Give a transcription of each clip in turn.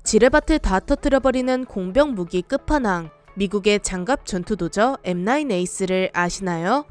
지뢰밭을 다 터뜨려버리는 공병 무기 끝판왕, 미국의 장갑 전투도저 M9 에이스를 아시나요?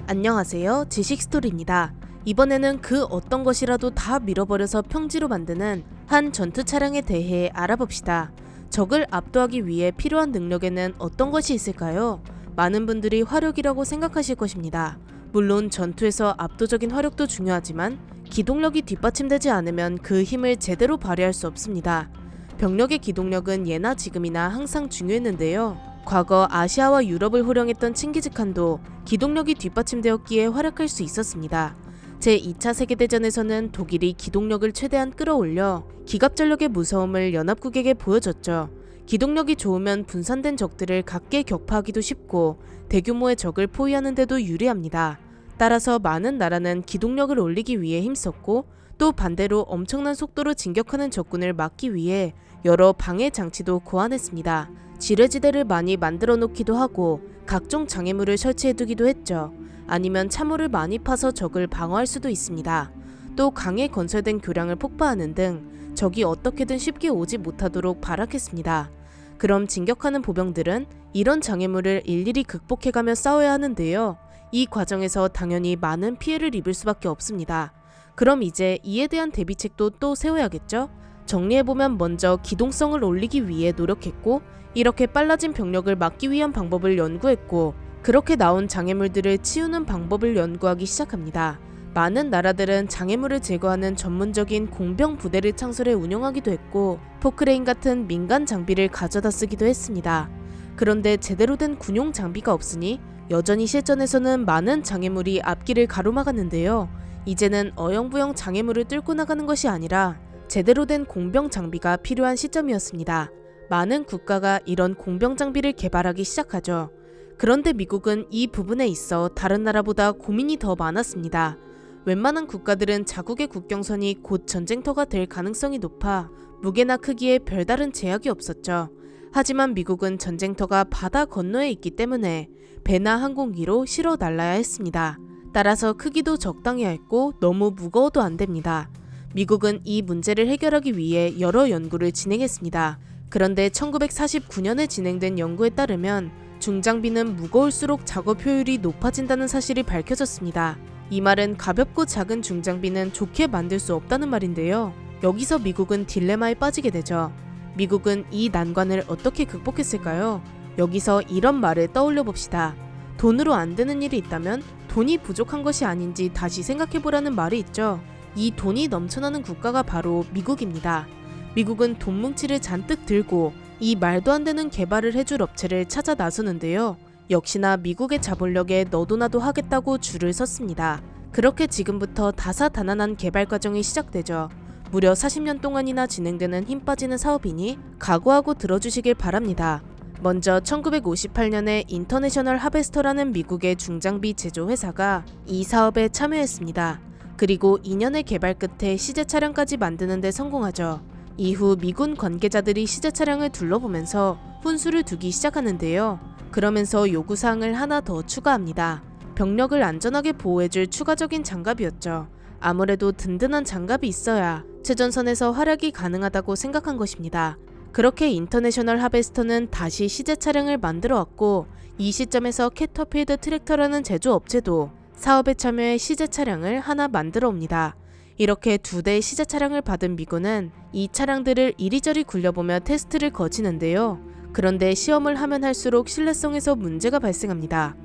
안녕하세요, 지식스토리입니다. 이번에는 그 어떤 것이라도 다 밀어버려서 평지로 만드는 한 전투 차량에 대해 알아봅시다. 적을 압도하기 위해 필요한 능력에는 어떤 것이 있을까요? 많은 분들이 화력이라고 생각하실 것입니다. 물론 전투에서 압도적인 화력도 중요하지만 기동력이 뒷받침되지 않으면 그 힘을 제대로 발휘할 수 없습니다. 병력의 기동력은 예나 지금이나 항상 중요했는데요. 과거 아시아와 유럽을 호령했던 칭기즈칸도 기동력이 뒷받침되었기에 활약할 수 있었습니다. 제2차 세계대전에서는 독일이 기동력을 최대한 끌어올려 기갑전력의 무서움을 연합국에게 보여줬죠. 기동력이 좋으면 분산된 적들을 각계 격파하기도 쉽고 대규모의 적을 포위하는 데도 유리합니다. 따라서 많은 나라는 기동력을 올리기 위해 힘썼고 또 반대로 엄청난 속도로 진격하는 적군을 막기 위해 여러 방해 장치도 고안했습니다. 지뢰지대를 많이 만들어 놓기도 하고 각종 장애물을 설치해두기도 했죠. 아니면 참호를 많이 파서 적을 방어할 수도 있습니다. 또 강에 건설된 교량을 폭파하는 등 적이 어떻게든 쉽게 오지 못하도록 발악했습니다. 그럼 진격하는 보병들은 이런 장애물을 일일이 극복해가며 싸워야 하는데요. 이 과정에서 당연히 많은 피해를 입을 수밖에 없습니다. 그럼 이제 이에 대한 대비책도 또 세워야겠죠? 정리해보면 먼저 기동성을 올리기 위해 노력했고 이렇게 빨라진 병력을 막기 위한 방법을 연구했고 그렇게 나온 장애물들을 치우는 방법을 연구하기 시작합니다. 많은 나라들은 장애물을 제거하는 전문적인 공병 부대를 창설해 운영하기도 했고 포크레인 같은 민간 장비를 가져다 쓰기도 했습니다. 그런데 제대로 된 군용 장비가 없으니 여전히 실전에서는 많은 장애물이 앞길을 가로막았는데요. 이제는 어영부영 장애물을 뚫고 나가는 것이 아니라 제대로 된 공병 장비가 필요한 시점이었습니다. 많은 국가가 이런 공병 장비를 개발하기 시작하죠. 그런데 미국은 이 부분에 있어 다른 나라보다 고민이 더 많았습니다. 웬만한 국가들은 자국의 국경선이 곧 전쟁터가 될 가능성이 높아 무게나 크기에 별다른 제약이 없었죠. 하지만 미국은 전쟁터가 바다 건너에 있기 때문에 배나 항공기로 실어 날라야 했습니다. 따라서 크기도 적당해야 했고 너무 무거워도 안 됩니다. 미국은 이 문제를 해결하기 위해 여러 연구를 진행했습니다. 그런데 1949년에 진행된 연구에 따르면 중장비는 무거울수록 작업 효율이 높아진다는 사실이 밝혀졌습니다. 이 말은 가볍고 작은 중장비는 좋게 만들 수 없다는 말인데요. 여기서 미국은 딜레마에 빠지게 되죠. 미국은 이 난관을 어떻게 극복했을까요? 여기서 이런 말을 떠올려 봅시다. 돈으로 안 되는 일이 있다면 돈이 부족한 것이 아닌지 다시 생각해보라는 말이 있죠. 이 돈이 넘쳐나는 국가가 바로 미국입니다. 미국은 돈 뭉치를 잔뜩 들고 이 말도 안 되는 개발을 해줄 업체를 찾아 나서는데요. 역시나 미국의 자본력에 너도 나도 하겠다고 줄을 섰습니다. 그렇게 지금부터 다사다난한 개발 과정이 시작되죠. 무려 40년 동안이나 진행되는 힘 빠지는 사업이니 각오하고 들어주시길 바랍니다. 먼저 1958년에 인터내셔널 하베스터라는 미국의 중장비 제조 회사가 이 사업에 참여했습니다. 그리고 2년의 개발 끝에 시제 차량까지 만드는 데 성공하죠. 이후 미군 관계자들이 시제 차량을 둘러보면서 훈수를 두기 시작하는데요. 그러면서 요구사항을 하나 더 추가합니다. 병력을 안전하게 보호해줄 추가적인 장갑이었죠. 아무래도 든든한 장갑이 있어야 최전선에서 활약이 가능하다고 생각한 것입니다. 그렇게 인터내셔널 하베스터는 다시 시제 차량을 만들어 왔고 이 시점에서 캐터필드 트랙터라는 제조업체도 사업에 참여해 시제 차량을 하나 만들어 옵니다. 이렇게 2대의 시제 차량을 받은 미군은 이 차량들을 이리저리 굴려보며 테스트를 거치는데요. 그런데 시험을 하면 할수록 신뢰성에서 문제가 발생합니다.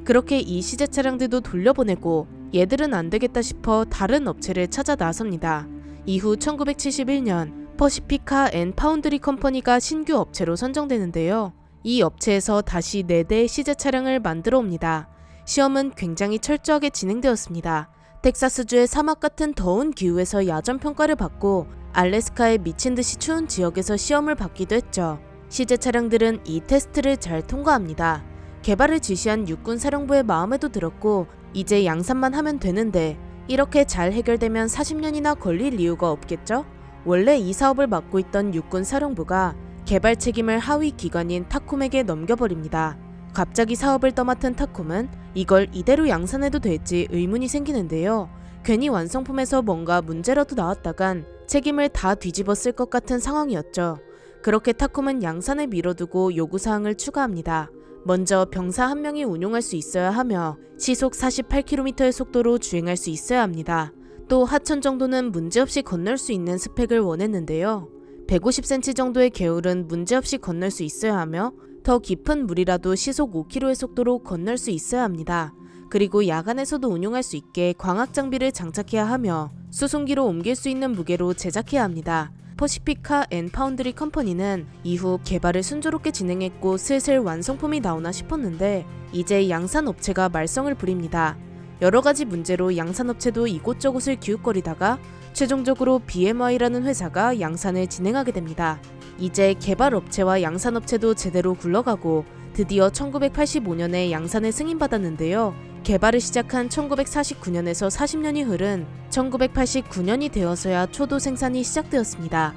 그렇게 이 시제 차량들도 돌려보내고 얘들은 안 되겠다 싶어 다른 업체를 찾아 나섭니다. 이후 1971년 퍼시피카 앤 파운드리 컴퍼니가 신규 업체로 선정되는데요. 이 업체에서 다시 4대의 시제 차량을 만들어 옵니다. 시험은 굉장히 철저하게 진행되었습니다. 텍사스주의 사막 같은 더운 기후에서 야전 평가를 받고 알래스카의 미친듯이 추운 지역에서 시험을 받기도 했죠. 시제 차량들은 이 테스트를 잘 통과합니다. 개발을 지시한 육군사령부의 마음에도 들었고 이제 양산만 하면 되는데 이렇게 잘 해결되면 40년이나 걸릴 이유가 없겠죠? 원래 이 사업을 맡고 있던 육군사령부가 개발 책임을 하위 기관인 타콤에게 넘겨버립니다. 갑자기 사업을 떠맡은 타콤은 이걸 이대로 양산해도 될지 의문이 생기는데요. 괜히 완성품에서 뭔가 문제라도 나왔다간 책임을 다 뒤집어 쓸 것 같은 상황이었죠. 그렇게 타콤은 양산을 미뤄두고 요구사항을 추가합니다. 먼저 병사 한 명이 운용할 수 있어야 하며 시속 48km의 속도로 주행할 수 있어야 합니다. 또 하천 정도는 문제없이 건널 수 있는 스펙을 원했는데요. 150cm 정도의 개울은 문제없이 건널 수 있어야 하며 더 깊은 물이라도 시속 5km의 속도로 건널 수 있어야 합니다. 그리고 야간에서도 운용할 수 있게 광학 장비를 장착해야 하며 수송기로 옮길 수 있는 무게로 제작해야 합니다. 퍼시픽카 앤 파운드리 컴퍼니는 이후 개발을 순조롭게 진행했고 슬슬 완성품이 나오나 싶었는데 이제 양산업체가 말썽을 부립니다. 여러가지 문제로 양산업체도 이곳저곳을 기웃거리다가 최종적으로 BMI라는 회사가 양산을 진행하게 됩니다. 이제 개발업체와 양산업체도 제대로 굴러가고 드디어 1985년에 양산을 승인받았는데요. 개발을 시작한 1949년에서 40년이 흐른 1989년이 되어서야 초도 생산이 시작되었습니다.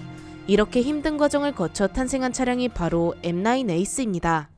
이렇게 힘든 과정을 거쳐 탄생한 차량이 바로 M9 에이스입니다.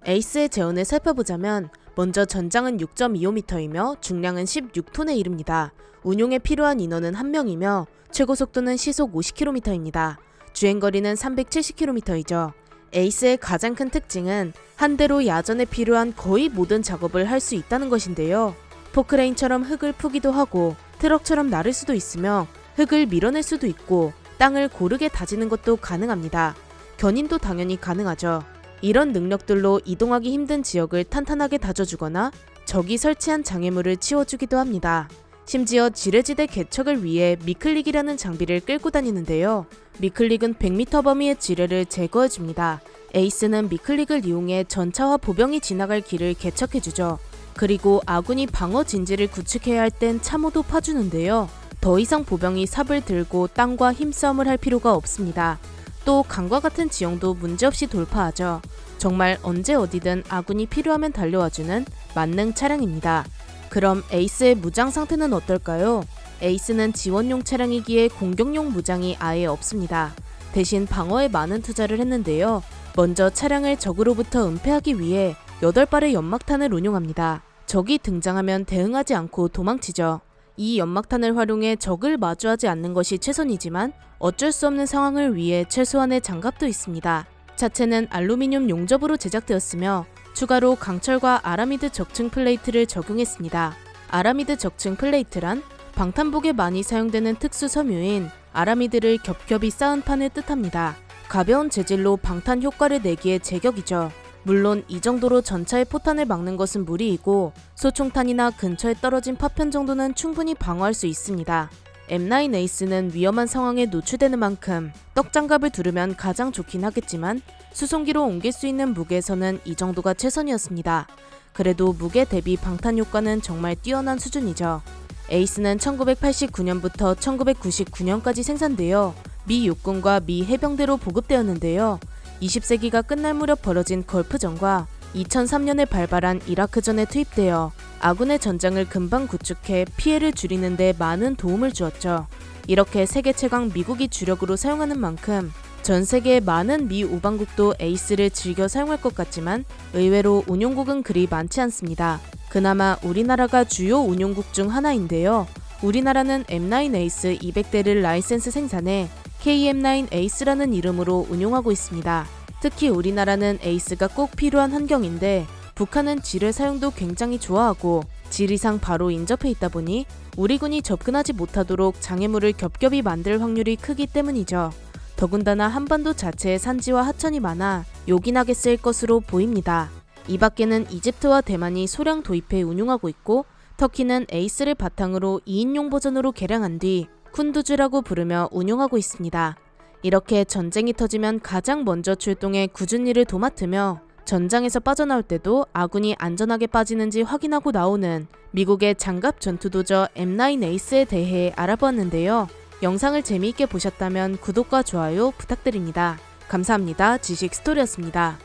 에이스의 재원을 살펴보자면 먼저 전장은 6.25m이며 중량은 16톤에 이릅니다. 운용에 필요한 인원은 1명이며 최고 속도는 시속 50km입니다. 주행거리는 370km이죠. 에이스의 가장 큰 특징은 한 대로 야전에 필요한 거의 모든 작업을 할 수 있다는 것인데요. 포크레인처럼 흙을 푸기도 하고 트럭처럼 나를 수도 있으며 흙을 밀어낼 수도 있고 땅을 고르게 다지는 것도 가능합니다. 견인도 당연히 가능하죠. 이런 능력들로 이동하기 힘든 지역을 탄탄하게 다져주거나 적이 설치한 장애물을 치워주기도 합니다. 심지어 지뢰지대 개척을 위해 미클릭이라는 장비를 끌고 다니는데요. 미클릭은 100m 범위의 지뢰를 제거해줍니다. 에이스는 미클릭을 이용해 전차와 보병이 지나갈 길을 개척해주죠. 그리고 아군이 방어 진지를 구축해야 할 땐 참호도 파주는데요. 더 이상 보병이 삽을 들고 땅과 힘싸움을 할 필요가 없습니다. 또 강과 같은 지형도 문제없이 돌파하죠. 정말 언제 어디든 아군이 필요하면 달려와주는 만능 차량입니다. 그럼 에이스의 무장 상태는 어떨까요? 에이스는 지원용 차량이기에 공격용 무장이 아예 없습니다. 대신 방어에 많은 투자를 했는데요. 먼저 차량을 적으로부터 은폐하기 위해 8발의 연막탄을 운용합니다. 적이 등장하면 대응하지 않고 도망치죠. 이 연막탄을 활용해 적을 마주하지 않는 것이 최선이지만 어쩔 수 없는 상황을 위해 최소한의 장갑도 있습니다. 자체는 알루미늄 용접으로 제작되었으며 추가로 강철과 아라미드 적층 플레이트를 적용했습니다. 아라미드 적층 플레이트란 방탄복에 많이 사용되는 특수 섬유인 아라미드를 겹겹이 쌓은 판을 뜻합니다. 가벼운 재질로 방탄 효과를 내기에 제격이죠. 물론 이 정도로 전차의 포탄을 막는 것은 무리이고 소총탄이나 근처에 떨어진 파편 정도는 충분히 방어할 수 있습니다. M9 에이스는 위험한 상황에 노출되는 만큼 떡장갑을 두르면 가장 좋긴 하겠지만 수송기로 옮길 수 있는 무게에서는 이 정도가 최선이었습니다. 그래도 무게 대비 방탄 효과는 정말 뛰어난 수준이죠. 에이스는 1989년부터 1999년까지 생산되어 미 육군과 미 해병대로 보급되었는데요. 20세기가 끝날 무렵 벌어진 걸프전과 2003년에 발발한 이라크전에 투입되어 아군의 전장을 금방 구축해 피해를 줄이는 데 많은 도움을 주었죠. 이렇게 세계 최강 미국이 주력으로 사용하는 만큼 전 세계의 많은 미 우방국도 에이스를 즐겨 사용할 것 같지만 의외로 운용국은 그리 많지 않습니다. 그나마 우리나라가 주요 운용국 중 하나인데요. 우리나라는 M9 에이스 200대를 라이센스 생산해 KM9 에이스라는 이름으로 운용하고 있습니다. 특히 우리나라는 에이스가 꼭 필요한 환경인데 북한은 지뢰 사용도 굉장히 좋아하고 지리상 바로 인접해 있다 보니 우리 군이 접근하지 못하도록 장애물을 겹겹이 만들 확률이 크기 때문이죠. 더군다나 한반도 자체에 산지와 하천이 많아 요긴하게 쓰일 것으로 보입니다. 이 밖에는 이집트와 대만이 소량 도입해 운용하고 있고 터키는 에이스를 바탕으로 2인용 버전으로 개량한 뒤 쿤두즈라고 부르며 운용하고 있습니다. 이렇게 전쟁이 터지면 가장 먼저 출동해 굳은 일을 도맡으며 전장에서 빠져나올 때도 아군이 안전하게 빠지는지 확인하고 나오는 미국의 장갑 전투도저 M9 에이스에 대해 알아보았는데요. 영상을 재미있게 보셨다면 구독과 좋아요 부탁드립니다. 감사합니다. 지식 스토리였습니다.